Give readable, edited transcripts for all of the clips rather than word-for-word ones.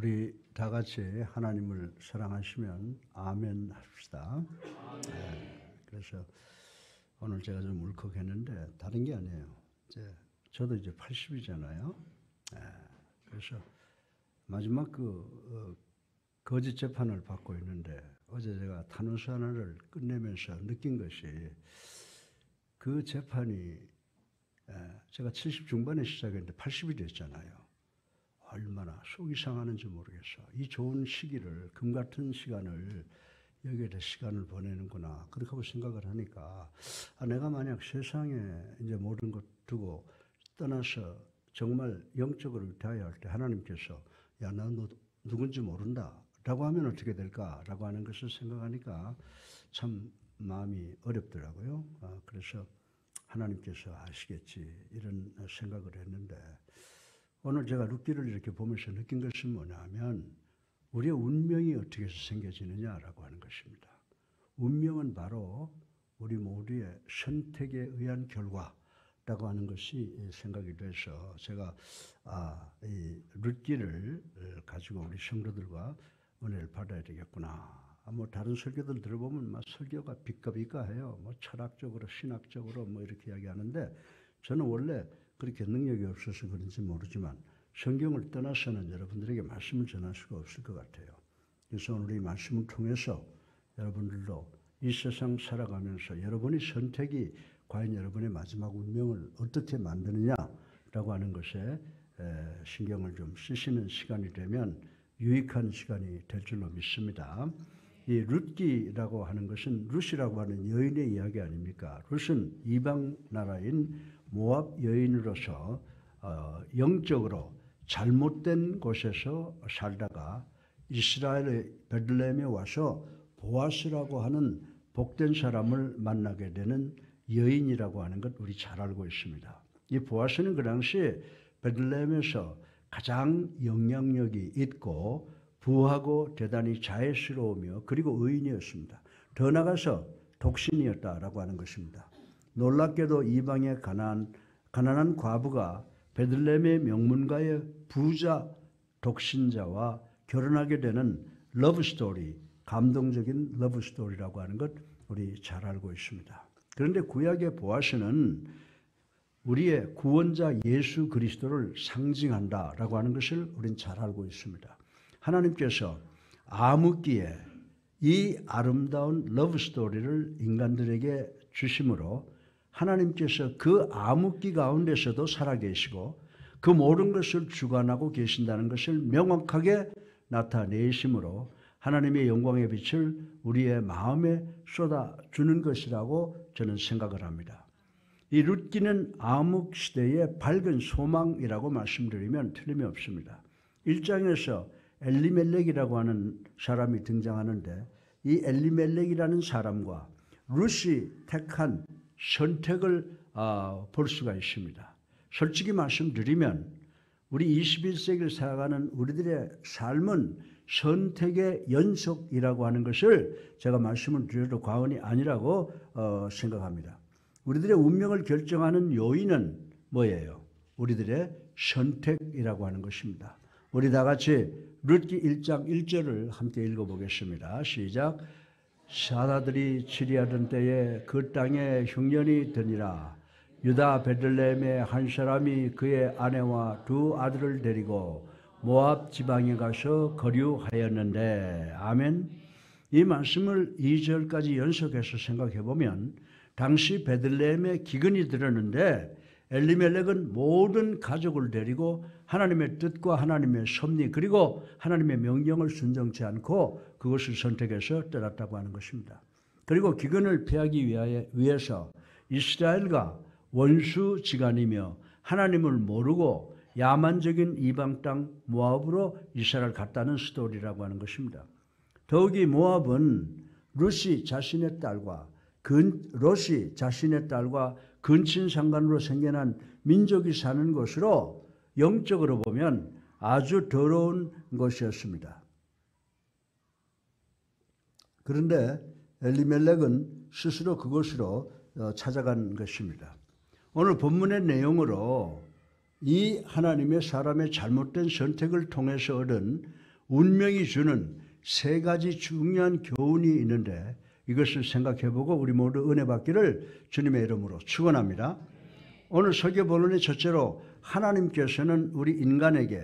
우리 다 같이 하나님을 사랑하시면 아멘 합시다. 그래서 오늘 제가 좀 울컥했는데 다른 게 아니에요. 저도 이제 80이잖아요. 그래서 마지막 거짓 재판을 받고 있는데 어제 제가 탄원서 하나를 끝내면서 느낀 것이 그 재판이 제가 70 중반에 시작했는데 80이 됐잖아요. 얼마나 속이 상하는지 모르겠어. 이 좋은 시기를, 금 같은 시간을 여기에 시간을 보내는구나. 그렇게 하고 생각을 하니까 내가 만약 세상에 이제 모든 것 두고 떠나서 정말 영적으로 위태하여 할 때 하나님께서 야, 나 너 누군지 모른다 라고 하면 어떻게 될까라고 하는 것을 생각하니까 참 마음이 어렵더라고요. 그래서 하나님께서 아시겠지 이런 생각을 했는데 오늘 제가 룻기를 이렇게 보면서 느낀 것은 뭐냐면 우리의 운명이 어떻게 해서 생겨지느냐라고 하는 것입니다. 운명은 바로 우리 모두의 선택에 의한 결과라고 하는 것이 생각이 돼서 제가 이 룻기를 가지고 우리 성도들과 은혜를 받아야 되겠구나. 뭐 다른 설교들 들어보면 막 설교가 비까비까해요. 뭐 철학적으로 신학적으로 뭐 이렇게 이야기하는데 저는 원래 그렇게 능력이 없어서 그런지 모르지만 성경을 떠나서는 여러분들에게 말씀을 전할 수가 없을 것 같아요. 그래서 오늘 이 말씀을 통해서 여러분들도 이 세상 살아가면서 여러분의 선택이 과연 여러분의 마지막 운명을 어떻게 만드느냐라고 하는 것에 신경을 좀 쓰시는 시간이 되면 유익한 시간이 될 줄로 믿습니다. 이 룻기라고 하는 것은 룻이라고 하는 여인의 이야기 아닙니까? 룻은 이방 나라인 모압 여인으로서 영적으로 잘못된 곳에서 살다가 이스라엘의 베들레헴에 와서 보아스라고 하는 복된 사람을 만나게 되는 여인이라고 하는 것 우리 잘 알고 있습니다. 이 보아스는 그 당시에 베들레헴에서 가장 영향력이 있고 부하고 대단히 자애스러우며 그리고 의인이었습니다. 더 나아가서 독신이었다라고 하는 것입니다. 놀랍게도 이방의 가난한 과부가 베들레헴의 명문가의 부자 독신자와 결혼하게 되는 러브스토리, 감동적인 러브스토리라고 하는 것 우리 잘 알고 있습니다. 그런데 구약의 보아스는 우리의 구원자 예수 그리스도를 상징한다라고 하는 것을 우리는 잘 알고 있습니다. 하나님께서 암흑기에 이 아름다운 러브스토리를 인간들에게 주심으로 하나님께서 그 암흑기 가운데서도 살아계시고 그 모든 것을 주관하고 계신다는 것을 명확하게 나타내심으로 하나님의 영광의 빛을 우리의 마음에 쏟아주는 것이라고 저는 생각을 합니다. 이 룻기는 암흑 시대의 밝은 소망이라고 말씀드리면 틀림이 없습니다. 1장에서 엘리멜렉이라고 하는 사람이 등장하는데 이 엘리멜렉이라는 사람과 룻이 택한 선택을 볼 수가 있습니다. 솔직히 말씀드리면 우리 21세기를 살아가는 우리들의 삶은 선택의 연속이라고 하는 것을 제가 말씀을 드려도 과언이 아니라고 생각합니다. 우리들의 운명을 결정하는 요인은 뭐예요? 우리들의 선택이라고 하는 것입니다. 우리 다 같이 룻기 1장 1절을 함께 읽어보겠습니다. 시작. 사다들이 치리하던 때에 그 땅에 흉년이 드니라. 유다 베들레헴의 한 사람이 그의 아내와 두 아들을 데리고 모압 지방에 가서 거류하였는데 아멘. 이 말씀을 2절까지 연속해서 생각해 보면 당시 베들레헴에 기근이 들었는데 엘리멜렉은 모든 가족을 데리고 하나님의 뜻과 하나님의 섭리 그리고 하나님의 명령을 순종치 않고 그것을 선택해서 떠났다고 하는 것입니다. 그리고 기근을 피하기 위해서 이스라엘과 원수지간이며 하나님을 모르고 야만적인 이방 땅 모압으로 이스라엘 갔다는 스토리라고 하는 것입니다. 더욱이 모압은 롯이 자신의 딸과 근친 상간으로 생겨난 민족이 사는 곳으로 영적으로 보면 아주 더러운 곳이었습니다. 그런데 엘리멜렉은 스스로 그곳으로 찾아간 것입니다. 오늘 본문의 내용으로 이 하나님의 사람의 잘못된 선택을 통해서 얻은 운명이 주는 세 가지 중요한 교훈이 있는데 이것을 생각해보고 우리 모두 은혜 받기를 주님의 이름으로 축원합니다. 오늘 설교 본론의 첫째로 하나님께서는 우리 인간에게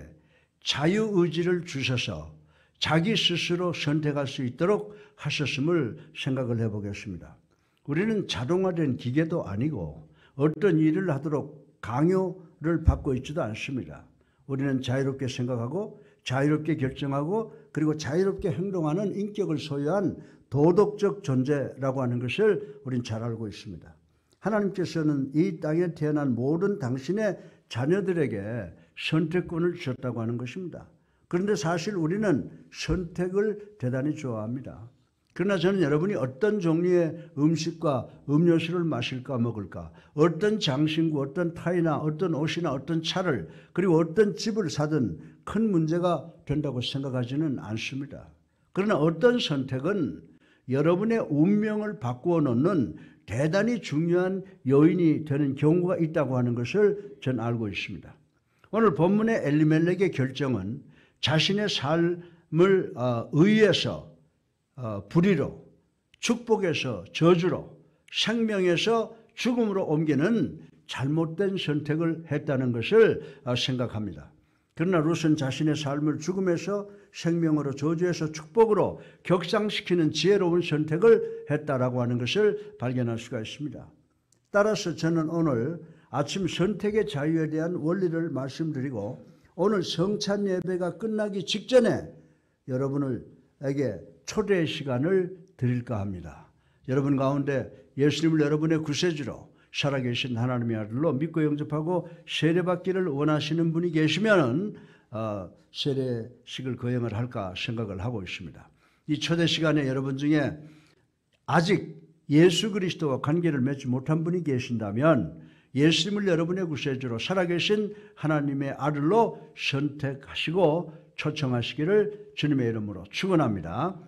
자유의지를 주셔서 자기 스스로 선택할 수 있도록 하셨음을 생각을 해보겠습니다. 우리는 자동화된 기계도 아니고 어떤 일을 하도록 강요를 받고 있지도 않습니다. 우리는 자유롭게 생각하고 자유롭게 결정하고 그리고 자유롭게 행동하는 인격을 소유한 도덕적 존재라고 하는 것을 우리는 잘 알고 있습니다. 하나님께서는 이 땅에 태어난 모든 당신의 자녀들에게 선택권을 주셨다고 하는 것입니다. 그런데 사실 우리는 선택을 대단히 좋아합니다. 그러나 저는 여러분이 어떤 종류의 음식과 음료수를 마실까 먹을까, 어떤 장신구, 어떤 타이나 어떤 옷이나 어떤 차를 그리고 어떤 집을 사든 큰 문제가 된다고 생각하지는 않습니다. 그러나 어떤 선택은 여러분의 운명을 바꾸어 놓는 대단히 중요한 요인이 되는 경우가 있다고 하는 것을 전 알고 있습니다. 오늘 본문의 엘리멜렉의 결정은 자신의 삶을 의에서 불의로, 축복에서 저주로, 생명에서 죽음으로 옮기는 잘못된 선택을 했다는 것을 생각합니다. 그러나 룻은 자신의 삶을 죽음에서 생명으로, 저주에서 축복으로 격상시키는 지혜로운 선택을 했다라고 하는 것을 발견할 수가 있습니다. 따라서 저는 오늘 아침 선택의 자유에 대한 원리를 말씀드리고 오늘 성찬 예배가 끝나기 직전에 여러분에게 초대의 시간을 드릴까 합니다. 여러분 가운데 예수님을 여러분의 구세주로 살아계신 하나님의 아들로 믿고 영접하고 세례받기를 원하시는 분이 계시면 세례식을 거행을 할까 생각을 하고 있습니다. 이 초대 시간에 여러분 중에 아직 예수 그리스도와 관계를 맺지 못한 분이 계신다면 예수님을 여러분의 구세주로 살아계신 하나님의 아들로 선택하시고 초청하시기를 주님의 이름으로 축원합니다.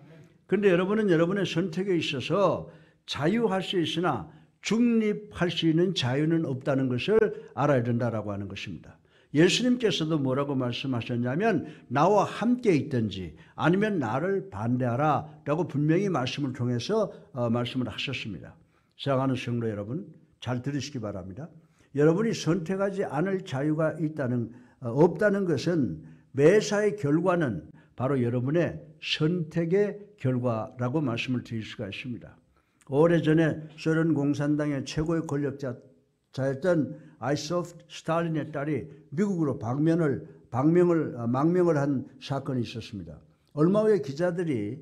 그런데 여러분은 여러분의 선택에 있어서 자유할 수 있으나 중립할 수 있는 자유는 없다는 것을 알아야 된다라고 하는 것입니다. 예수님께서도 뭐라고 말씀하셨냐면 나와 함께 있든지 아니면 나를 반대하라 라고 분명히 말씀을 통해서 말씀을 하셨습니다. 사랑하는 성도 여러분 잘 들으시기 바랍니다. 여러분이 선택하지 않을 자유가 없다는 것은 매사의 결과는 바로 여러분의 선택의 결과라고 말씀을 드릴 수가 있습니다. 오래전에 소련 공산당의 최고의 권력자였던 아이소프 스탈린의 딸이 미국으로 망명을 한 사건이 있었습니다. 얼마 후에 기자들이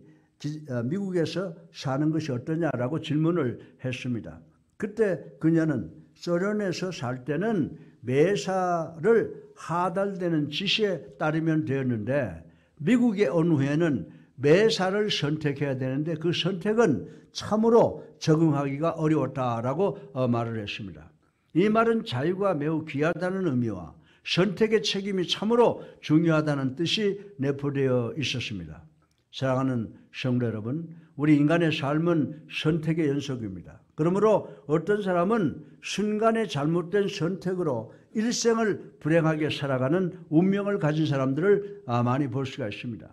미국에서 사는 것이 어떠냐라고 질문을 했습니다. 그때 그녀는 소련에서 살 때는 매사를 하달되는 지시에 따르면 되었는데 미국에 온 후에는 매사를 선택해야 되는데 그 선택은 참으로 적응하기가 어려웠다라고 말을 했습니다. 이 말은 자유가 매우 귀하다는 의미와 선택의 책임이 참으로 중요하다는 뜻이 내포되어 있었습니다. 사랑하는 성도 여러분, 우리 인간의 삶은 선택의 연속입니다. 그러므로 어떤 사람은 순간의 잘못된 선택으로 일생을 불행하게 살아가는 운명을 가진 사람들을 많이 볼 수가 있습니다.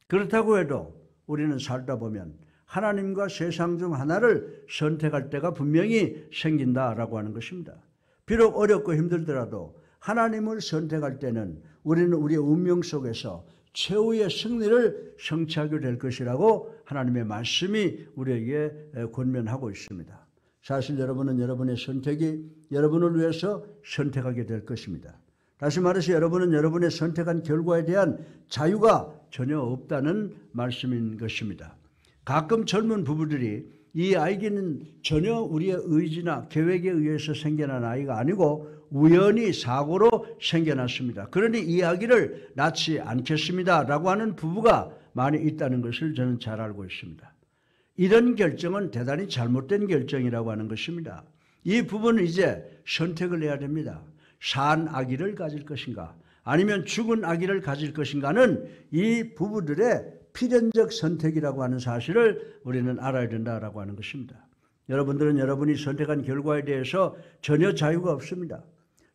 그렇다고 해도 우리는 살다 보면 하나님과 세상 중 하나를 선택할 때가 분명히 생긴다라고 하는 것입니다. 비록 어렵고 힘들더라도 하나님을 선택할 때는 우리는 우리의 운명 속에서 최후의 승리를 성취하게 될 것이라고 하나님의 말씀이 우리에게 권면하고 있습니다. 사실 여러분은 여러분의 선택이 여러분을 위해서 선택하게 될 것입니다. 다시 말해서 여러분은 여러분의 선택한 결과에 대한 자유가 전혀 없다는 말씀인 것입니다. 가끔 젊은 부부들이 이 아이는 전혀 우리의 의지나 계획에 의해서 생겨난 아이가 아니고 우연히 사고로 생겨났습니다. 그러니 이 아기를 낳지 않겠습니다 라고 하는 부부가 많이 있다는 것을 저는 잘 알고 있습니다. 이런 결정은 대단히 잘못된 결정이라고 하는 것입니다. 이 부부는 이제 선택을 해야 됩니다. 산 아기를 가질 것인가 아니면 죽은 아기를 가질 것인가는 이 부부들의 필연적 선택이라고 하는 사실을 우리는 알아야 된다라고 하는 것입니다. 여러분들은 여러분이 선택한 결과에 대해서 전혀 자유가 없습니다.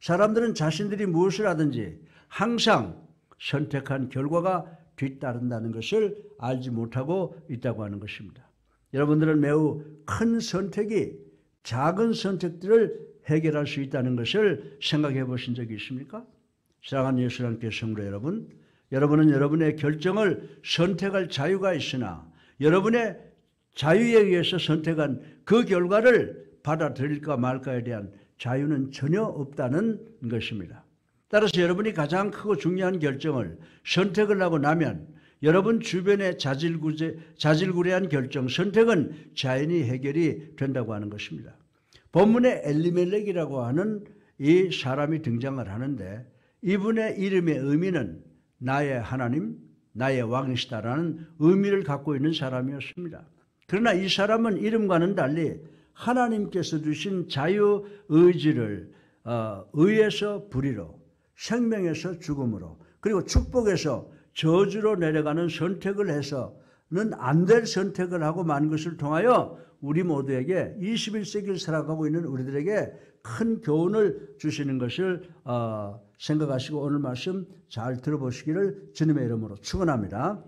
사람들은 자신들이 무엇을 하든지 항상 선택한 결과가 뒤따른다는 것을 알지 못하고 있다고 하는 것입니다. 여러분들은 매우 큰 선택이 작은 선택들을 해결할 수 있다는 것을 생각해 보신 적이 있습니까? 사랑하는 예수 안의 성도 여러분, 여러분은 여러분의 결정을 선택할 자유가 있으나 여러분의 자유에 의해서 선택한 그 결과를 받아들일까 말까에 대한 자유는 전혀 없다는 것입니다. 따라서 여러분이 가장 크고 중요한 결정을 선택을 하고 나면 여러분 주변의 자질구레한 결정, 선택은 자연히 해결이 된다고 하는 것입니다. 본문에 엘리멜렉이라고 하는 이 사람이 등장을 하는데 이분의 이름의 의미는 나의 하나님, 나의 왕이시다라는 의미를 갖고 있는 사람이었습니다. 그러나 이 사람은 이름과는 달리 하나님께서 주신 자유의지를 의에서 불의로, 생명에서 죽음으로, 그리고 축복에서 저주로 내려가는 선택을 해서는 안 될 선택을 하고 만 것을 통하여 우리 모두에게 21세기를 살아가고 있는 우리들에게 큰 교훈을 주시는 것을 생각하시고 오늘 말씀 잘 들어보시기를 주님의 이름으로 축원합니다.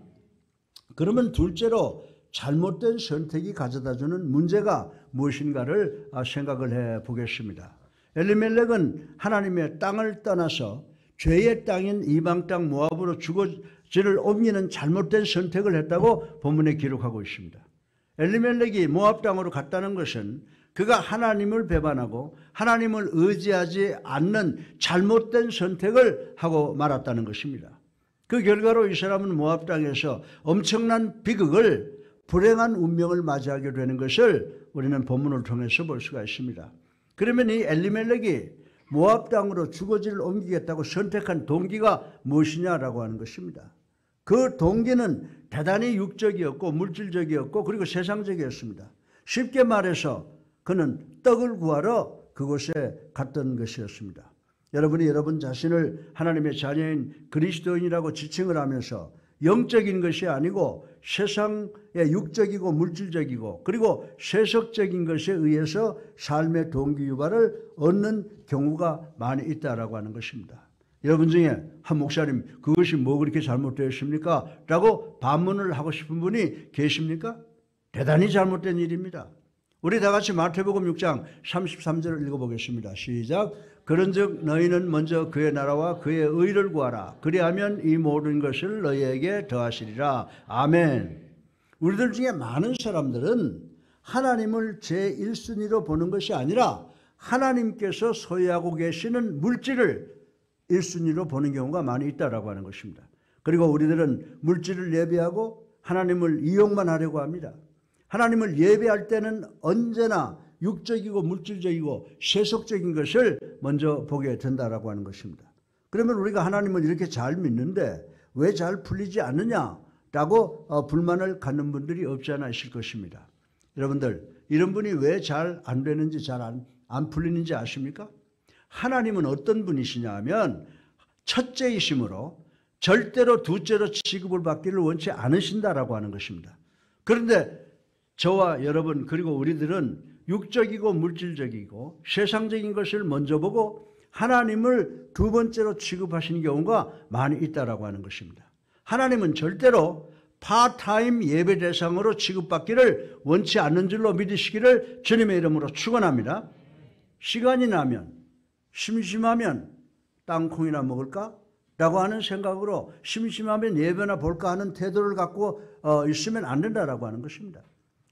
그러면 둘째로 잘못된 선택이 가져다주는 문제가 무엇인가를 생각을 해보겠습니다. 엘리멜렉은 하나님의 땅을 떠나서 죄의 땅인 이방 땅 모압으로 주거지를 옮기는 잘못된 선택을 했다고 본문에 기록하고 있습니다. 엘리멜렉이 모압 땅으로 갔다는 것은 그가 하나님을 배반하고 하나님을 의지하지 않는 잘못된 선택을 하고 말았다는 것입니다. 그 결과로 이 사람은 모압 땅에서 엄청난 비극을, 불행한 운명을 맞이하게 되는 것을 우리는 본문을 통해서 볼 수가 있습니다. 그러면 이 엘리멜렉이 모압 땅으로 주거지를 옮기겠다고 선택한 동기가 무엇이냐라고 하는 것입니다. 그 동기는 대단히 육적이었고 물질적이었고 그리고 세상적이었습니다. 쉽게 말해서 그는 떡을 구하러 그곳에 갔던 것이었습니다. 여러분이 여러분 자신을 하나님의 자녀인 그리스도인이라고 지칭을 하면서 영적인 것이 아니고 세상의 육적이고 물질적이고 그리고 세속적인 것에 의해서 삶의 동기 유발을 얻는 경우가 많이 있다라고 하는 것입니다. 여러분 중에 한 목사님 그것이 뭐 그렇게 잘못되었습니까? 라고 반문을 하고 싶은 분이 계십니까? 대단히 잘못된 일입니다. 우리 다 같이 마태복음 6장 33절을 읽어보겠습니다. 시작. 그런즉 너희는 먼저 그의 나라와 그의 의를 구하라. 그리하면 이 모든 것을 너희에게 더하시리라. 아멘. 우리들 중에 많은 사람들은 하나님을 제1순위로 보는 것이 아니라 하나님께서 소유하고 계시는 물질을 1순위로 보는 경우가 많이 있다라고 하는 것입니다. 그리고 우리들은 물질을 예배하고 하나님을 이용만 하려고 합니다. 하나님을 예배할 때는 언제나 육적이고 물질적이고 세속적인 것을 먼저 보게 된다라고 하는 것입니다. 그러면 우리가 하나님을 이렇게 잘 믿는데 왜 잘 풀리지 않느냐라고 불만을 갖는 분들이 없지 않아 있을 것입니다. 여러분들 이런 분이 왜 잘 안 되는지 잘 안 풀리는지 아십니까? 하나님은 어떤 분이시냐 하면 첫째이심으로 절대로 둘째로 취급을 받기를 원치 않으신다라고 하는 것입니다. 그런데 저와 여러분 그리고 우리들은 육적이고 물질적이고 세상적인 것을 먼저 보고 하나님을 두 번째로 취급하시는 경우가 많이 있다라고 하는 것입니다. 하나님은 절대로 파타임 예배 대상으로 취급받기를 원치 않는 줄로 믿으시기를 주님의 이름으로 축원합니다. 시간이 나면 심심하면 땅콩이나 먹을까? 라고 하는 생각으로 심심하면 예배나 볼까 하는 태도를 갖고 있으면 안 된다라고 하는 것입니다.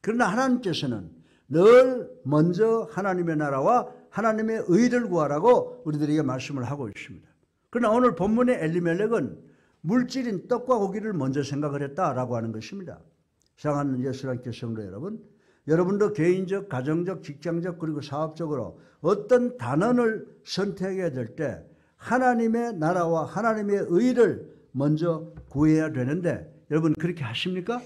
그러나 하나님께서는 늘 먼저 하나님의 나라와 하나님의 의를 구하라고 우리들에게 말씀을 하고 있습니다. 그러나 오늘 본문의 엘리멜렉은 물질인 떡과 고기를 먼저 생각을 했다라고 하는 것입니다. 사랑하는 예수 안의 성도 여러분, 여러분도 개인적, 가정적, 직장적 그리고 사업적으로 어떤 단원을 선택해야 될 때 하나님의 나라와 하나님의 의를 먼저 구해야 되는데 여러분 그렇게 하십니까?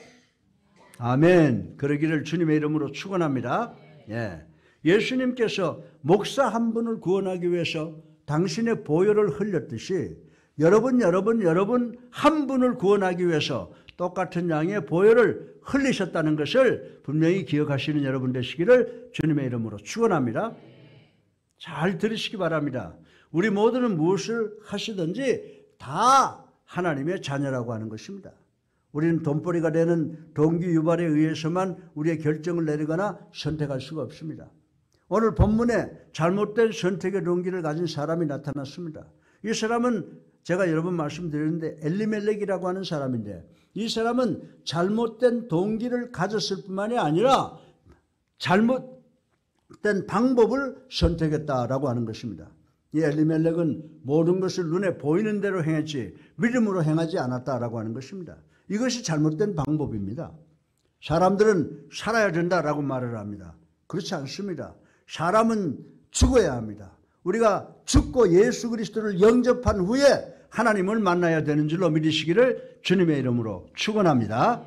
아멘. 그러기를 주님의 이름으로 축원합니다. 예. 예수님께서 목사 한 분을 구원하기 위해서 당신의 보혈을 흘렸듯이 여러분 한 분을 구원하기 위해서 똑같은 양의 보혈을 흘리셨다는 것을 분명히 기억하시는 여러분 되시기를 주님의 이름으로 축원합니다. 잘 들으시기 바랍니다. 우리 모두는 무엇을 하시든지 다 하나님의 자녀라고 하는 것입니다. 우리는 돈벌이가 되는 동기 유발에 의해서만 우리의 결정을 내리거나 선택할 수가 없습니다. 오늘 본문에 잘못된 선택의 동기를 가진 사람이 나타났습니다. 이 사람은 제가 여러 번 말씀드렸는데 엘리멜렉이라고 하는 사람인데, 이 사람은 잘못된 동기를 가졌을 뿐만이 아니라 잘못된 방법을 선택했다라고 하는 것입니다. 이 엘리멜렉은 모든 것을 눈에 보이는 대로 행했지 믿음으로 행하지 않았다라고 하는 것입니다. 이것이 잘못된 방법입니다. 사람들은 살아야 된다라고 말을 합니다. 그렇지 않습니다. 사람은 죽어야 합니다. 우리가 죽고 예수 그리스도를 영접한 후에 하나님을 만나야 되는 줄로 믿으시기를 주님의 이름으로 축원합니다.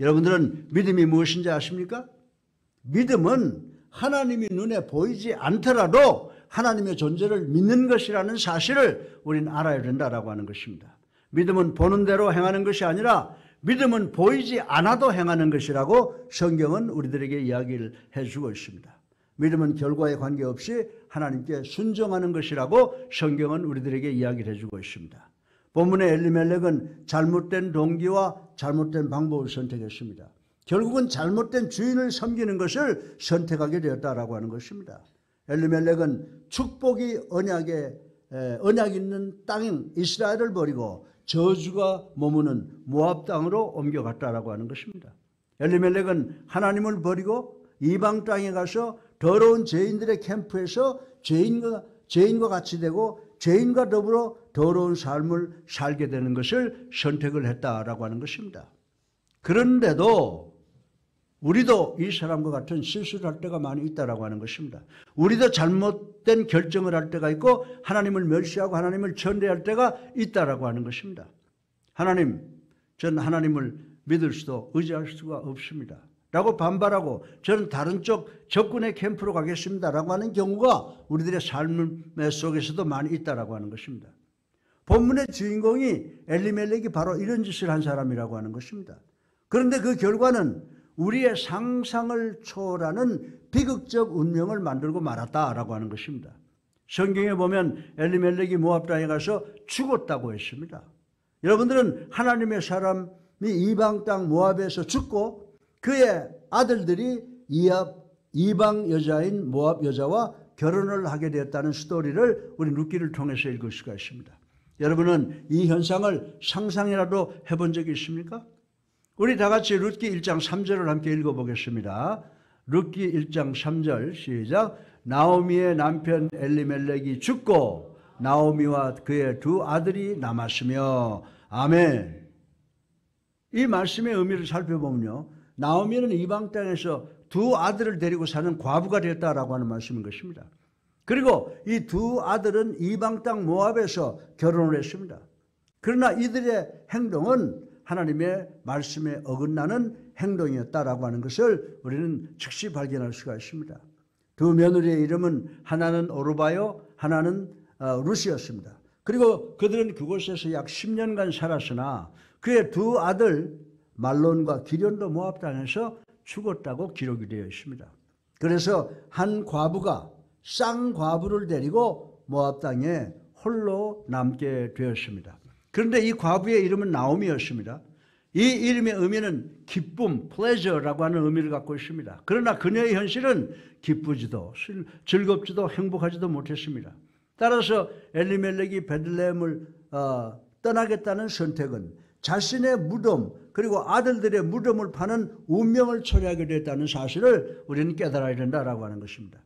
여러분들은 믿음이 무엇인지 아십니까? 믿음은 하나님이 눈에 보이지 않더라도 하나님의 존재를 믿는 것이라는 사실을 우리는 알아야 된다라고 하는 것입니다. 믿음은 보는 대로 행하는 것이 아니라 믿음은 보이지 않아도 행하는 것이라고 성경은 우리들에게 이야기를 해주고 있습니다. 믿음은 결과에 관계없이 하나님께 순종하는 것이라고 성경은 우리들에게 이야기를 해주고 있습니다. 본문의 엘리멜렉은 잘못된 동기와 잘못된 방법을 선택했습니다. 결국은 잘못된 주인을 섬기는 것을 선택하게 되었다라고 하는 것입니다. 엘리멜렉은 축복이 언약 있는 땅인 이스라엘을 버리고 저주가 머무는 모압 땅으로 옮겨갔다라고 하는 것입니다. 엘리멜렉은 하나님을 버리고 이방 땅에 가서 더러운 죄인들의 캠프에서 죄인과 같이 되고 죄인과 더불어 더러운 삶을 살게 되는 것을 선택을 했다라고 하는 것입니다. 그런데도 우리도 이 사람과 같은 실수를 할 때가 많이 있다라고 하는 것입니다. 우리도 잘못된 결정을 할 때가 있고 하나님을 멸시하고 하나님을 전대할 때가 있다라고 하는 것입니다. 하나님, 전 하나님을 믿을 수도 의지할 수가 없습니다 라고 반발하고 저는 다른 쪽 적군의 캠프로 가겠습니다 라고 하는 경우가 우리들의 삶 속에서도 많이 있다라고 하는 것입니다. 본문의 주인공이 엘리멜렉이 바로 이런 짓을 한 사람이라고 하는 것입니다. 그런데 그 결과는 우리의 상상을 초월하는 비극적 운명을 만들고 말았다라고 하는 것입니다. 성경에 보면 엘리멜렉이 모압 땅에 가서 죽었다고 했습니다. 여러분들은 하나님의 사람이 이방 땅 모압에서 죽고 그의 아들들이 이방 여자인 모압 여자와 결혼을 하게 되었다는 스토리를 우리 룻기를 통해서 읽을 수가 있습니다. 여러분은 이 현상을 상상이라도 해본 적이 있습니까? 우리 다 같이 룻기 1장 3절을 함께 읽어보겠습니다. 룻기 1장 3절 시작. 나오미의 남편 엘리멜렉이 죽고 나오미와 그의 두 아들이 남았으며. 아멘. 이 말씀의 의미를 살펴보면요, 나오미는 이방 땅에서 두 아들을 데리고 사는 과부가 되었다라고 하는 말씀인 것입니다. 그리고 이 두 아들은 이방 땅 모압에서 결혼을 했습니다. 그러나 이들의 행동은 하나님의 말씀에 어긋나는 행동이었다라고 하는 것을 우리는 즉시 발견할 수가 있습니다. 두 며느리의 이름은 하나는 오르바요, 하나는 룻이었습니다. 그리고 그들은 그곳에서 약 10년간 살았으나 그의 두 아들 말론과 기련도 모압 땅에서 죽었다고 기록이 되어 있습니다. 그래서 한 과부가 쌍과부를 데리고 모압 땅에 홀로 남게 되었습니다. 그런데 이 과부의 이름은 나오미였습니다. 이 이름의 의미는 기쁨, pleasure라고 하는 의미를 갖고 있습니다. 그러나 그녀의 현실은 기쁘지도 즐겁지도 행복하지도 못했습니다. 따라서 엘리멜렉이 베들레헴을 떠나겠다는 선택은 자신의 무덤 그리고 아들들의 무덤을 파는 운명을 초래하게 됐다는 사실을 우리는 깨달아야 된다라고 하는 것입니다.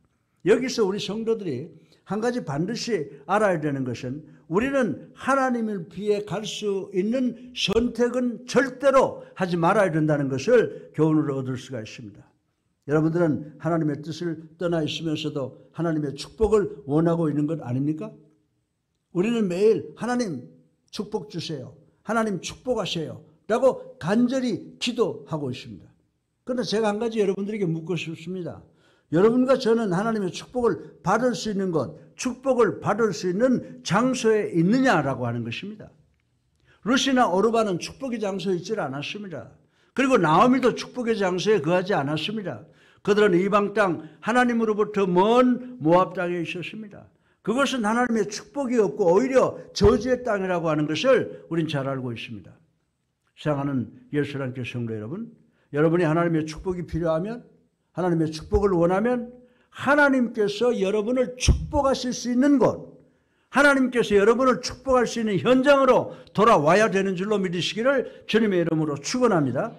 여기서 우리 성도들이 한 가지 반드시 알아야 되는 것은 우리는 하나님을 피해 갈 수 있는 선택은 절대로 하지 말아야 된다는 것을 교훈을 얻을 수가 있습니다. 여러분들은 하나님의 뜻을 떠나 있으면서도 하나님의 축복을 원하고 있는 것 아닙니까? 우리는 매일 하나님 축복 주세요, 하나님 축복하세요 라고 간절히 기도하고 있습니다. 그러나 제가 한 가지 여러분들에게 묻고 싶습니다. 여러분과 저는 하나님의 축복을 받을 수 있는 것, 축복을 받을 수 있는 장소에 있느냐라고 하는 것입니다. 룻이나 오르바는 축복의 장소에 있지 않았습니다. 그리고 나오미도 축복의 장소에 거하지 않았습니다. 그들은 이방 땅 하나님으로부터 먼 모압 땅에 있었습니다. 그것은 하나님의 축복이 없고 오히려 저주의 땅이라고 하는 것을 우린 잘 알고 있습니다. 사랑하는 예수님께 성도 여러분, 여러분이 하나님의 축복이 필요하면, 하나님의 축복을 원하면 하나님께서 여러분을 축복하실 수 있는 곳, 하나님께서 여러분을 축복할 수 있는 현장으로 돌아와야 되는 줄로 믿으시기를 주님의 이름으로 축원합니다.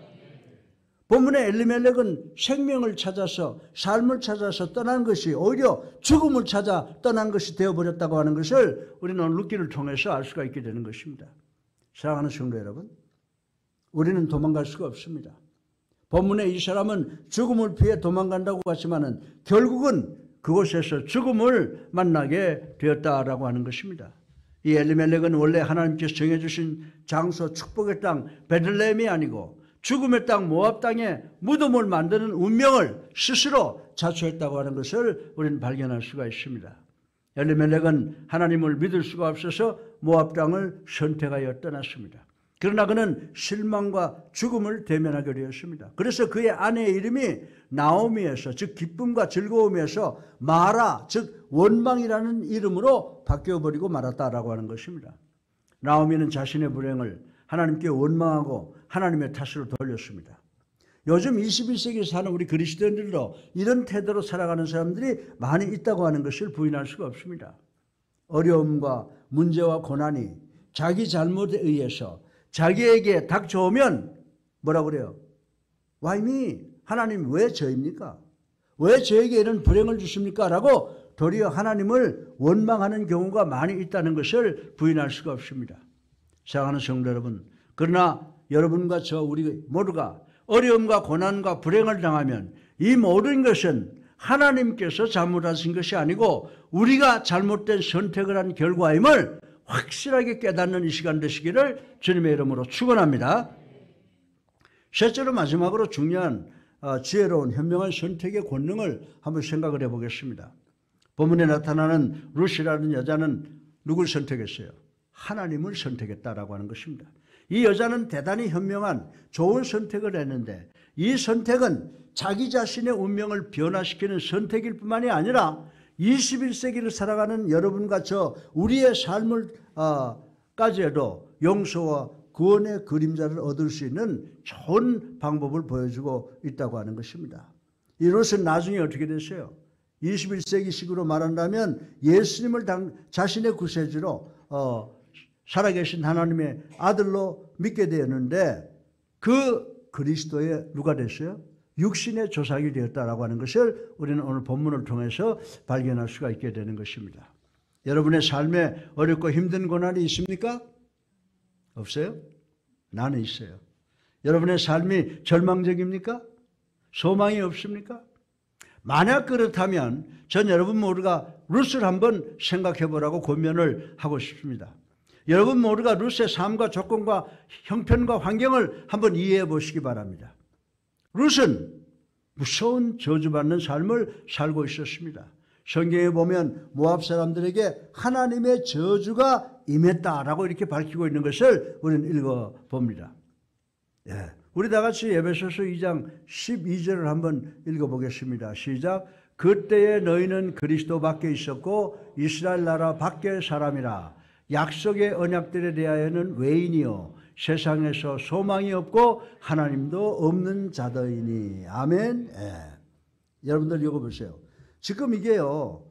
본문의 엘리멜렉은 생명을 찾아서, 삶을 찾아서 떠난 것이 오히려 죽음을 찾아 떠난 것이 되어버렸다고 하는 것을 우리는 오늘 룻기를 통해서 알 수가 있게 되는 것입니다. 사랑하는 성도 여러분, 우리는 도망갈 수가 없습니다. 본문에 이 사람은 죽음을 피해 도망간다고 하지만은 결국은 그곳에서 죽음을 만나게 되었다라고 하는 것입니다. 이 엘리멜렉은 원래 하나님께서 정해주신 장소, 축복의 땅 베들레헴이 아니고 죽음의 땅 모압 땅에 무덤을 만드는 운명을 스스로 자초했다고 하는 것을 우리는 발견할 수가 있습니다. 엘리멜렉은 하나님을 믿을 수가 없어서 모압 땅을 선택하여 떠났습니다. 그러나 그는 실망과 죽음을 대면하게 되었습니다. 그래서 그의 아내의 이름이 나오미에서, 즉 기쁨과 즐거움에서 마라, 즉 원망이라는 이름으로 바뀌어버리고 말았다라고 하는 것입니다. 나오미는 자신의 불행을 하나님께 원망하고 하나님의 탓으로 돌렸습니다. 요즘 21세기에 사는 우리 그리스도인들도 이런 태도로 살아가는 사람들이 많이 있다고 하는 것을 부인할 수가 없습니다. 어려움과 문제와 고난이 자기 잘못에 의해서 자기에게 닥쳐오면 뭐라고 그래요? Why me? 하나님 왜 저입니까? 왜 저에게 이런 불행을 주십니까? 라고 도리어 하나님을 원망하는 경우가 많이 있다는 것을 부인할 수가 없습니다. 사랑하는 성도 여러분, 그러나 여러분과 저 우리 모두가 어려움과 고난과 불행을 당하면 이 모든 것은 하나님께서 잘못하신 것이 아니고 우리가 잘못된 선택을 한 결과임을 확실하게 깨닫는 이 시간 되시기를 주님의 이름으로 축원합니다. 셋째로 마지막으로 중요한 지혜로운 현명한 선택의 권능을 한번 생각을 해보겠습니다. 본문에 나타나는 룻이라는 여자는 누굴 선택했어요? 하나님을 선택했다라고 하는 것입니다. 이 여자는 대단히 현명한 좋은 선택을 했는데 이 선택은 자기 자신의 운명을 변화시키는 선택일 뿐만이 아니라 21세기를 살아가는 여러분과 저 우리의 삶을 까지도 용서와 구원의 그림자를 얻을 수 있는 좋은 방법을 보여주고 있다고 하는 것입니다. 이 룻은 나중에 어떻게 됐어요? 21세기식으로 말한다면 예수님을 자신의 구세주로 살아계신 하나님의 아들로 믿게 되었는데 그 그리스도의 누가 됐어요? 육신의 조상이 되었다라고 하는 것을 우리는 오늘 본문을 통해서 발견할 수가 있게 되는 것입니다. 여러분의 삶에 어렵고 힘든 고난이 있습니까? 없어요? 나는 있어요. 여러분의 삶이 절망적입니까? 소망이 없습니까? 만약 그렇다면 전 여러분 모두가 룻을 한번 생각해 보라고 권면을 하고 싶습니다. 여러분 모두가 룻의 삶과 조건과 형편과 환경을 한번 이해해 보시기 바랍니다. 룻은 무서운 저주받는 삶을 살고 있었습니다. 성경에 보면 모압 사람들에게 하나님의 저주가 임했다라고 이렇게 밝히고 있는 것을 우리는 읽어봅니다. 예, 우리 다 같이 에베소서 2장 12절을 한번 읽어보겠습니다. 시작. 그때에 너희는 그리스도 밖에 있었고 이스라엘 나라 밖의 사람이라. 약속의 언약들에 대하여는 외인이요 세상에서 소망이 없고 하나님도 없는 자더이니. 아멘. 예. 여러분들 읽어보세요. 지금 이게요,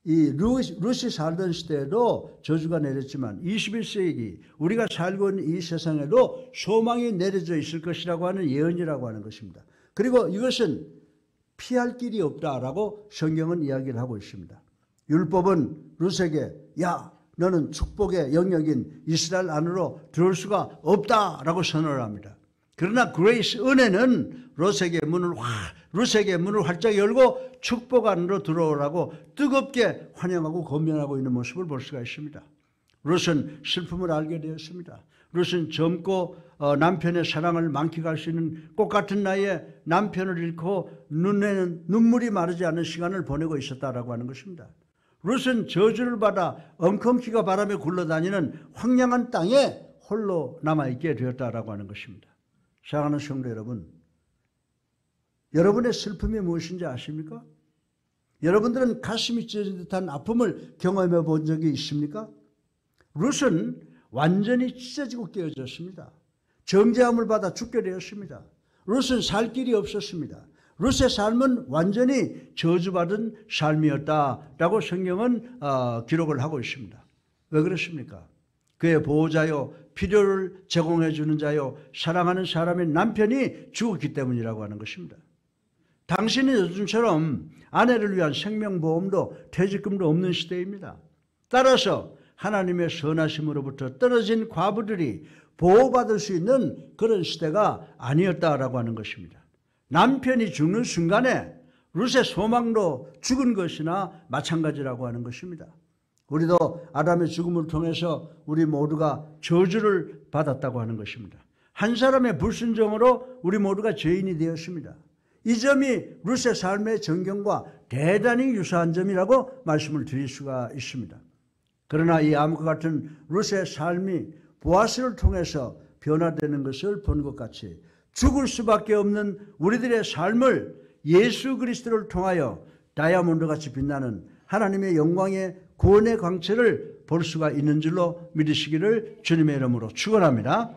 이 룻이 살던 시대에도 저주가 내렸지만 21세기 우리가 살고 있는 이 세상에도 소망이 내려져 있을 것이라고 하는 예언이라고 하는 것입니다. 그리고 이것은 피할 길이 없다라고 성경은 이야기를 하고 있습니다. 율법은 룻에게 야 너는 축복의 영역인 이스라엘 안으로 들어올 수가 없다라고 선언을 합니다. 그러나 그레이스 은혜는 룻에게 문을 활짝 열고 축복 안으로 들어오라고 뜨겁게 환영하고 권면하고 있는 모습을 볼 수가 있습니다. 룻은 슬픔을 알게 되었습니다. 룻은 젊고 남편의 사랑을 만끽할 수 있는 꽃 같은 나이에 남편을 잃고 눈에는 눈물이 마르지 않는 시간을 보내고 있었다라고 하는 것입니다. 룻은 저주를 받아 엉겅퀴가 바람에 굴러다니는 황량한 땅에 홀로 남아있게 되었다라고 하는 것입니다. 사랑하는 성도 여러분, 여러분의 슬픔이 무엇인지 아십니까? 여러분들은 가슴이 찢어진 듯한 아픔을 경험해 본 적이 있습니까? 룻은 완전히 찢어지고 깨어졌습니다. 정죄함을 받아 죽게 되었습니다. 룻은 살 길이 없었습니다. 룻의 삶은 완전히 저주받은 삶이었다라고 성경은 기록을 하고 있습니다. 왜 그렇습니까? 그의 보호자요, 필요를 제공해 주는 자요, 사랑하는 사람의 남편이 죽었기 때문이라고 하는 것입니다. 당신은 요즘처럼 아내를 위한 생명보험도 퇴직금도 없는 시대입니다. 따라서 하나님의 선하심으로부터 떨어진 과부들이 보호받을 수 있는 그런 시대가 아니었다라고 하는 것입니다. 남편이 죽는 순간에 룻의 소망도 죽은 것이나 마찬가지라고 하는 것입니다. 우리도 아담의 죽음을 통해서 우리 모두가 저주를 받았다고 하는 것입니다. 한 사람의 불순종으로 우리 모두가 죄인이 되었습니다. 이 점이 룻의 삶의 전경과 대단히 유사한 점이라고 말씀을 드릴 수가 있습니다. 그러나 이 암과 같은 룻의 삶이 보아스를 통해서 변화되는 것을 본 것 같이 죽을 수밖에 없는 우리들의 삶을 예수 그리스도를 통하여 다이아몬드같이 빛나는 하나님의 영광의 구원의 광채를 볼 수가 있는 줄로 믿으시기를 주님의 이름으로 축원합니다.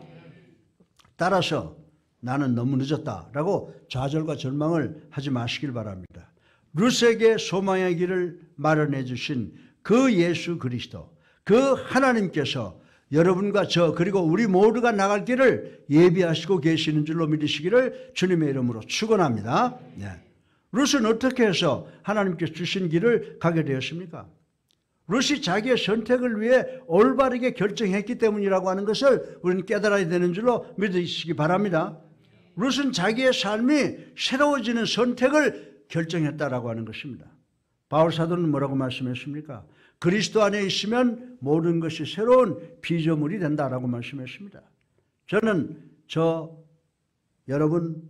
따라서 나는 너무 늦었다라고 좌절과 절망을 하지 마시길 바랍니다. 룻에게 소망의 길을 마련해 주신 그 예수 그리스도, 그 하나님께서 여러분과 저 그리고 우리 모두가 나갈 길을 예비하시고 계시는 줄로 믿으시기를 주님의 이름으로 축원합니다. 네. 룻은 어떻게 해서 하나님께서 주신 길을 가게 되었습니까? 룻이 자기의 선택을 위해 올바르게 결정했기 때문이라고 하는 것을 우리는 깨달아야 되는 줄로 믿으시기 바랍니다. 룻은 자기의 삶이 새로워지는 선택을 결정했다라고 하는 것입니다. 바울 사도는 뭐라고 말씀했습니까? 그리스도 안에 있으면 모든 것이 새로운 피조물이 된다라고 말씀했습니다. 저는 여러분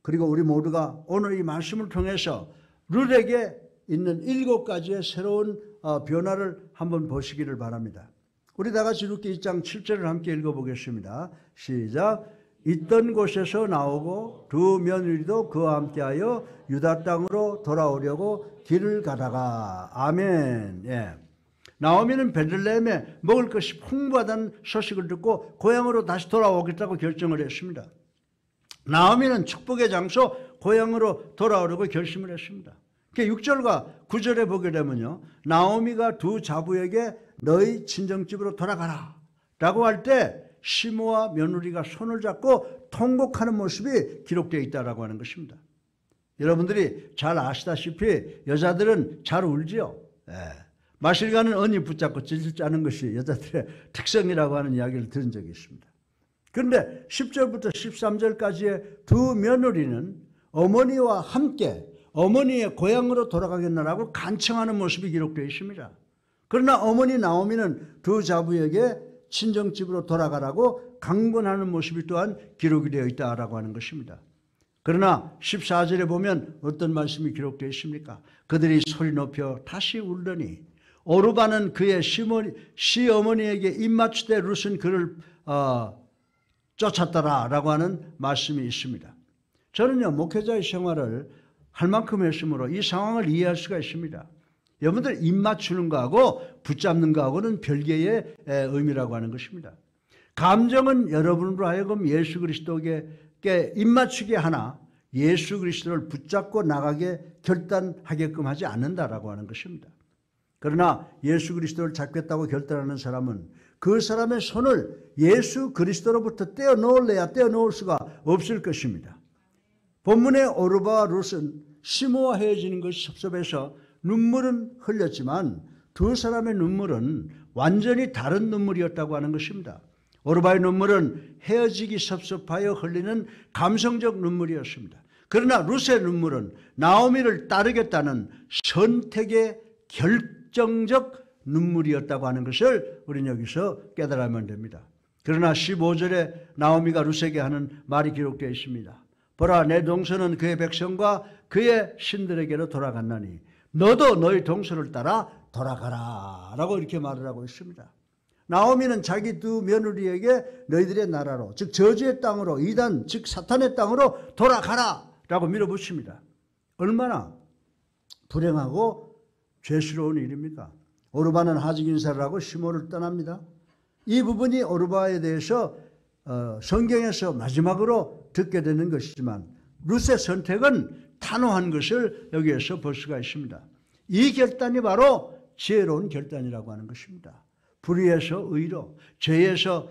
그리고 우리 모두가 오늘 이 말씀을 통해서 룻에게 있는 7가지의 새로운 변화를 한번 보시기를 바랍니다. 우리 다 같이 룻기 2장 7절을 함께 읽어보겠습니다. 시작. 있던 곳에서 나오고 두 며느리도 그와 함께하여 유다 땅으로 돌아오려고 길을 가다가 아멘. 예. 나오미는 베들레헴에 먹을 것이 풍부하다는 소식을 듣고 고향으로 다시 돌아오겠다고 결정을 했습니다. 나오미는 축복의 장소 고향으로 돌아오려고 결심을 했습니다. 6절과 9절에 보게 되면요, 나오미가 두 자부에게 너희 친정집으로 돌아가라 라고 할 때 시므와 며느리가 손을 잡고 통곡하는 모습이 기록되어 있다고 하는 것입니다. 여러분들이 잘 아시다시피 여자들은 잘 울지요. 예. 마실 가는 언니 붙잡고 질질 짜는 것이 여자들의 특성이라고 하는 이야기를 들은 적이 있습니다. 그런데 10절부터 13절까지의 두 며느리는 어머니와 함께 어머니의 고향으로 돌아가겠나라고 간청하는 모습이 기록되어 있습니다. 그러나 어머니 나오미는 두 자부에게 친정집으로 돌아가라고 강권하는 모습이 또한 기록이 되어 있다라고 하는 것입니다. 그러나 14절에 보면 어떤 말씀이 기록되어 있습니까? 그들이 소리 높여 다시 울더니 오르바는 그의 시어머니에게 입맞추되 룻은 그를 쫓았더라라고 하는 말씀이 있습니다. 저는요, 목회자의 생활을 할 만큼 했으므로 이 상황을 이해할 수가 있습니다. 여러분들 입맞추는 거하고 붙잡는 거하고는 별개의 의미라고 하는 것입니다. 감정은 여러분으로 하여금 예수 그리스도께 입맞추게 하나 예수 그리스도를 붙잡고 나가게 결단하게끔 하지 않는다라고 하는 것입니다. 그러나 예수 그리스도를 잡겠다고 결단하는 사람은 그 사람의 손을 예수 그리스도로부터 떼어놓을래야 떼어놓을 수가 없을 것입니다. 본문의 오르바와 룻은 시므와 헤어지는 것이 섭섭해서 눈물은 흘렸지만 두 사람의 눈물은 완전히 다른 눈물이었다고 하는 것입니다. 오르바의 눈물은 헤어지기 섭섭하여 흘리는 감성적 눈물이었습니다. 그러나 룻의 눈물은 나오미를 따르겠다는 선택의 결정적 눈물이었다고 하는 것을 우리는 여기서 깨달으면 됩니다. 그러나 15절에 나오미가 룻에게 하는 말이 기록되어 있습니다. 보라, 내 동서는 그의 백성과 그의 신들에게로 돌아갔나니 너도 너희 동서를 따라 돌아가라 라고 이렇게 말을 하고 있습니다. 나오미는 자기 두 며느리에게 너희들의 나라로, 즉 저주의 땅으로, 이단 즉 사탄의 땅으로 돌아가라 라고 밀어붙입니다. 얼마나 불행하고 죄스러운 일입니까? 오르바는 하직 인사를 하고 시몬을 떠납니다. 이 부분이 오르바에 대해서 성경에서 마지막으로 듣게 되는 것이지만 룻의 선택은 단호한 것을 여기에서 볼 수가 있습니다. 이 결단이 바로 지혜로운 결단이라고 하는 것입니다. 불의에서 의로, 죄에서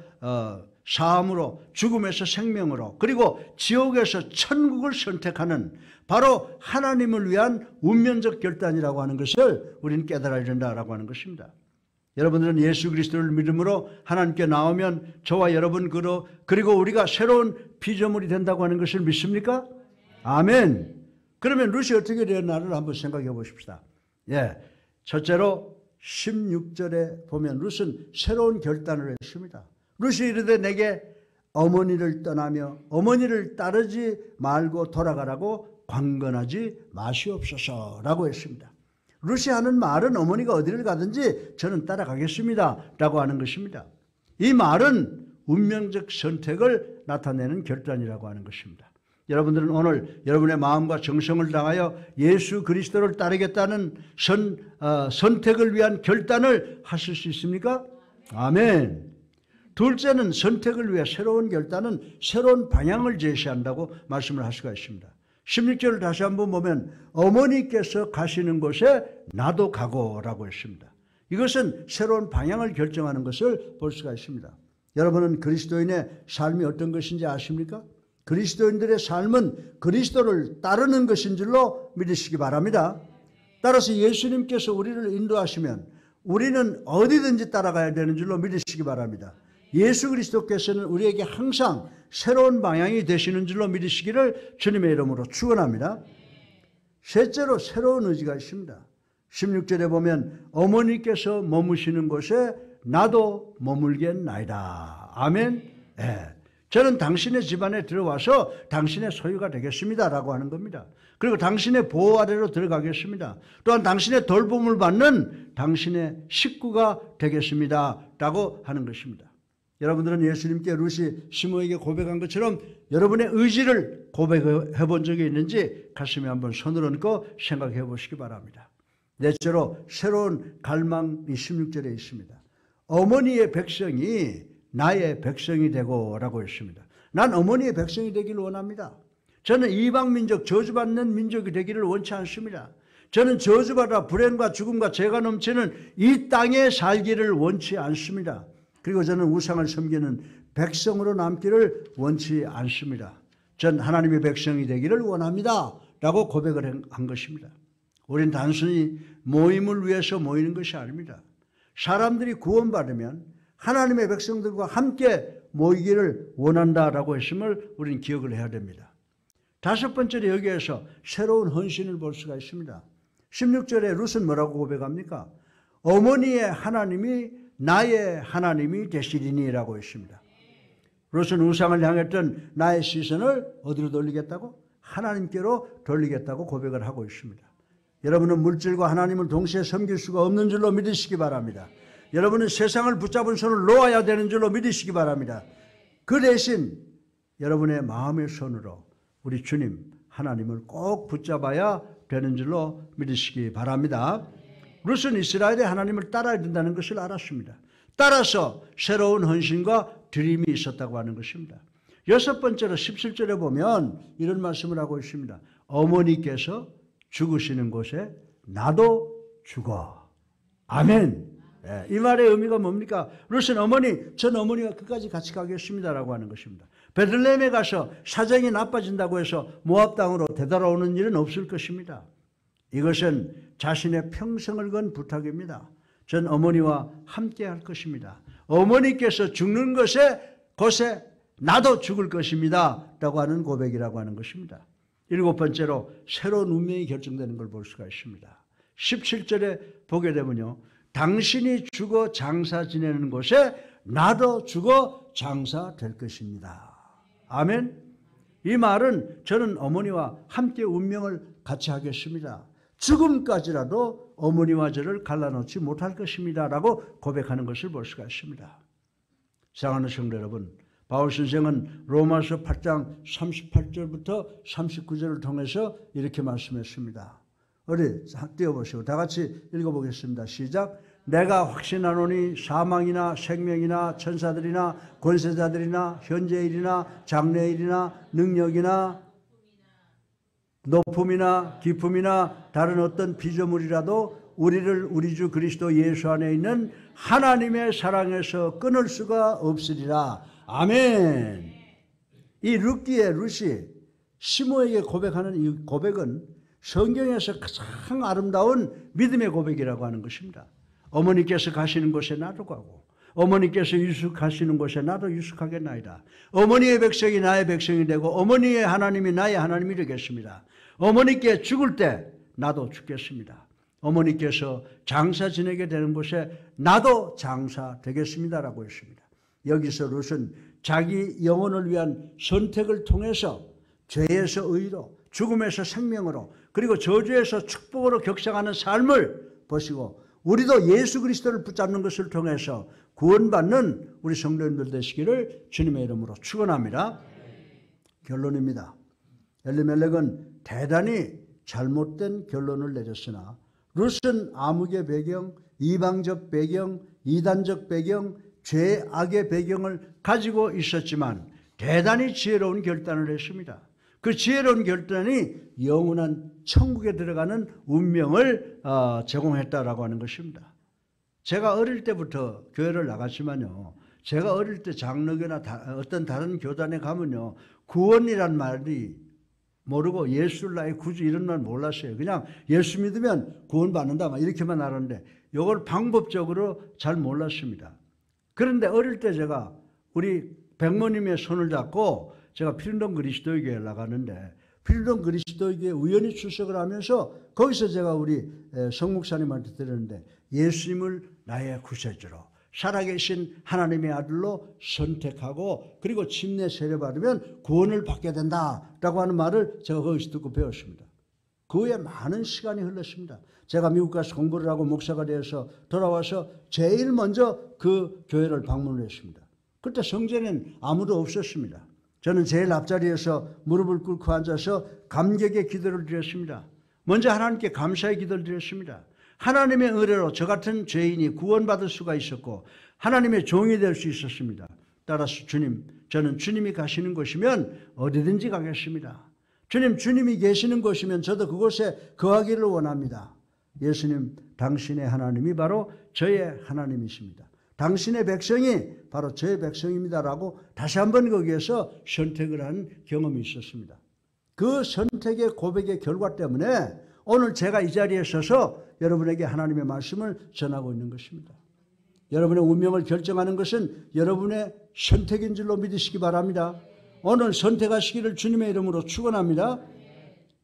사함으로, 죽음에서 생명으로, 그리고 지옥에서 천국을 선택하는 바로 하나님을 위한 운명적 결단이라고 하는 것을 우리는 깨달아야 된다라고 하는 것입니다. 여러분들은 예수 그리스도를 믿음으로 하나님께 나오면 저와 여러분 그리고 우리가 새로운 피조물이 된다고 하는 것을 믿습니까? 아멘. 그러면 룻이 어떻게 되었나를 한번 생각해 보십시다. 첫째로 16절에 보면 룻은 새로운 결단을 했습니다. 룻이 이르되 내게 어머니를 떠나며 어머니를 따르지 말고 돌아가라고 강건하지 마시옵소서라고 했습니다. 룻이 하는 말은 어머니가 어디를 가든지 저는 따라가겠습니다 라고 하는 것입니다. 이 말은 운명적 선택을 나타내는 결단이라고 하는 것입니다. 여러분들은 오늘 여러분의 마음과 정성을 다하여 예수 그리스도를 따르겠다는 선택을 위한 결단을 하실 수 있습니까? 아멘. 둘째는 선택을 위해 새로운 결단은 새로운 방향을 제시한다고 말씀을 할 수가 있습니다. 16절을 다시 한번 보면 어머니께서 가시는 곳에 나도 가고라고 했습니다. 이것은 새로운 방향을 결정하는 것을 볼 수가 있습니다. 여러분은 그리스도인의 삶이 어떤 것인지 아십니까? 그리스도인들의 삶은 그리스도를 따르는 것인 줄로 믿으시기 바랍니다. 따라서 예수님께서 우리를 인도하시면 우리는 어디든지 따라가야 되는 줄로 믿으시기 바랍니다. 예수 그리스도께서는 우리에게 항상 새로운 방향이 되시는 줄로 믿으시기를 주님의 이름으로 축원합니다. 셋째로 새로운 의지가 있습니다. 16절에 보면 어머니께서 머무시는 곳에 나도 머물겠나이다. 아멘. 저는 당신의 집안에 들어와서 당신의 소유가 되겠습니다 라고 하는 겁니다. 그리고 당신의 보호 아래로 들어가겠습니다. 또한 당신의 돌봄을 받는 당신의 식구가 되겠습니다 라고 하는 것입니다. 여러분들은 예수님께 룻이 시몬에게 고백한 것처럼 여러분의 의지를 고백해 본 적이 있는지 가슴에 한번 손을 얹고 생각해 보시기 바랍니다. 넷째로 새로운 갈망이 16절에 있습니다. 어머니의 백성이 나의 백성이 되고 라고 했습니다. 난 어머니의 백성이 되기를 원합니다. 저는 이방민족, 저주받는 민족이 되기를 원치 않습니다. 저는 저주받아 불행과 죽음과 죄가 넘치는 이 땅에 살기를 원치 않습니다. 그리고 저는 우상을 섬기는 백성으로 남기를 원치 않습니다. 전 하나님의 백성이 되기를 원합니다 라고 고백을 한 것입니다. 우린 단순히 모임을 위해서 모이는 것이 아닙니다. 사람들이 구원받으면 하나님의 백성들과 함께 모이기를 원한다라고 했음을 우리는 기억을 해야 됩니다. 다섯 번째로 여기에서 새로운 헌신을 볼 수가 있습니다. 16절에 룻은 뭐라고 고백합니까? 어머니의 하나님이 나의 하나님이 되시리니라고 했습니다. 룻은 우상을 향했던 나의 시선을 어디로 돌리겠다고? 하나님께로 돌리겠다고 고백을 하고 있습니다. 여러분은 물질과 하나님을 동시에 섬길 수가 없는 줄로 믿으시기 바랍니다. 여러분은 세상을 붙잡은 손을 놓아야 되는 줄로 믿으시기 바랍니다. 그 대신 여러분의 마음의 손으로 우리 주님 하나님을 꼭 붙잡아야 되는 줄로 믿으시기 바랍니다. 룻은 이스라엘의 하나님을 따라야 된다는 것을 알았습니다. 따라서 새로운 헌신과 드림이 있었다고 하는 것입니다. 여섯 번째로 17절에 보면 이런 말씀을 하고 있습니다. 어머니께서 죽으시는 곳에 나도 죽어. 아멘. 이 말의 의미가 뭡니까? 룻은 전 어머니가 끝까지 같이 가겠습니다라고 하는 것입니다. 베들레헴에 가서 사정이 나빠진다고 해서 모압 땅으로 되돌아오는 일은 없을 것입니다. 이것은 자신의 평생을 건 부탁입니다. 전 어머니와 함께 할 것입니다. 어머니께서 죽는 곳에 나도 죽을 것입니다 라고 하는 고백이라고 하는 것입니다. 일곱 번째로 새로운 운명이 결정되는 걸 볼 수가 있습니다. 17절에 보게 되면요, 당신이 죽어 장사 지내는 곳에 나도 죽어 장사 될 것입니다. 아멘. 이 말은 저는 어머니와 함께 운명을 같이 하겠습니다. 죽음까지라도 어머니와 저를 갈라놓지 못할 것입니다 라고 고백하는 것을 볼 수가 있습니다. 사랑하는 성도 여러분, 바울 선생은 로마서 8장 38절부터 39절을 통해서 이렇게 말씀했습니다. 우리 띄워보시고 다 같이 읽어보겠습니다. 시작. 내가 확신하노니 사망이나 생명이나 천사들이나 권세자들이나 현재일이나 장래일이나 능력이나 높음이나 깊음이나 다른 어떤 피조물이라도 우리를 우리 주 그리스도 예수 안에 있는 하나님의 사랑에서 끊을 수가 없으리라. 아멘. 이 룻기의 룻이 시므에게 고백하는 이 고백은 성경에서 가장 아름다운 믿음의 고백이라고 하는 것입니다. 어머니께서 가시는 곳에 나도 가고 어머니께서 유숙하시는 곳에 나도 유숙하겠나이다. 어머니의 백성이 나의 백성이 되고 어머니의 하나님이 나의 하나님이 되겠습니다. 어머니께 죽을 때 나도 죽겠습니다. 어머니께서 장사 지내게 되는 곳에 나도 장사 되겠습니다라고 했습니다. 여기서 룻은 자기 영혼을 위한 선택을 통해서 죄에서 의로, 죽음에서 생명으로, 그리고 저주에서 축복으로 격상하는 삶을 보시고 우리도 예수 그리스도를 붙잡는 것을 통해서 구원받는 우리 성도님들 되시기를 주님의 이름으로 축원합니다. 결론입니다. 엘리멜렉은 대단히 잘못된 결론을 내렸으나 룻은 암흑의 배경, 이방적 배경, 이단적 배경, 죄악의 배경을 가지고 있었지만 대단히 지혜로운 결단을 했습니다. 그 지혜로운 결단이 영원한 천국에 들어가는 운명을 제공했다라고 하는 것입니다. 제가 어릴 때부터 교회를 나갔지만요, 제가 어릴 때 장로교나 어떤 다른 교단에 가면요, 구원이란 말이 모르고 예수를 구주 이런 말 몰랐어요. 그냥 예수 믿으면 구원받는다 막 이렇게만 알았는데 이걸 방법적으로 잘 몰랐습니다. 그런데 어릴 때 제가 우리 백모님의 손을 잡고 제가 필동 그리스도교회에 나가는데 필동 그리스도교회에 우연히 출석을 하면서 거기서 제가 우리 성목사님한테 들었는데 예수님을 나의 구세주로 살아계신 하나님의 아들로 선택하고 그리고 침례 세례받으면 구원을 받게 된다라고 하는 말을 제가 거기서 듣고 배웠습니다. 그 후에 많은 시간이 흘렀습니다. 제가 미국 가서 공부를 하고 목사가 되어서 돌아와서 제일 먼저 그 교회를 방문을 했습니다. 그때 성전에는 아무도 없었습니다. 저는 제일 앞자리에서 무릎을 꿇고 앉아서 감격의 기도를 드렸습니다. 먼저 하나님께 감사의 기도를 드렸습니다. 하나님의 은혜로 저 같은 죄인이 구원받을 수가 있었고 하나님의 종이 될 수 있었습니다. 따라서 주님, 저는 주님이 가시는 곳이면 어디든지 가겠습니다. 주님이 계시는 곳이면 저도 그곳에 거하기를 원합니다. 예수님, 당신의 하나님이 바로 저의 하나님이십니다. 당신의 백성이 바로 저의 백성입니다라고 다시 한번 거기에서 선택을 한 경험이 있었습니다. 그 선택의 고백의 결과 때문에 오늘 제가 이 자리에 서서 여러분에게 하나님의 말씀을 전하고 있는 것입니다. 여러분의 운명을 결정하는 것은 여러분의 선택인 줄로 믿으시기 바랍니다. 오늘 선택하시기를 주님의 이름으로 축원합니다.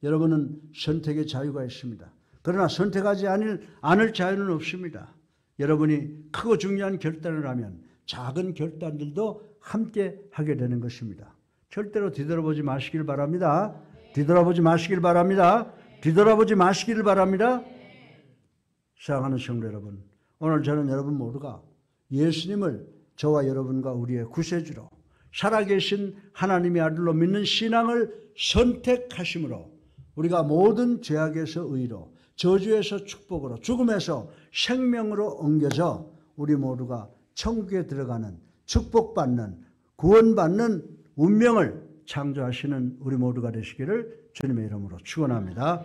여러분은 선택의 자유가 있습니다. 그러나 선택하지 않을 자유는 없습니다. 여러분이 크고 중요한 결단을 하면 작은 결단들도 함께 하게 되는 것입니다. 절대로 뒤돌아보지 마시길 바랍니다. 뒤돌아보지 마시길 바랍니다. 뒤돌아보지 마시기를 바랍니다. 사랑하는 성도 여러분, 오늘 저는 여러분 모두가 예수님을 저와 여러분과 우리의 구세주로 살아계신 하나님의 아들로 믿는 신앙을 선택하심으로 우리가 모든 죄악에서 의로, 저주에서 축복으로, 죽음에서 생명으로 옮겨져 우리 모두가 천국에 들어가는, 축복받는, 구원받는 운명을 창조하시는 우리 모두가 되시기를 주님의 이름으로 축원합니다.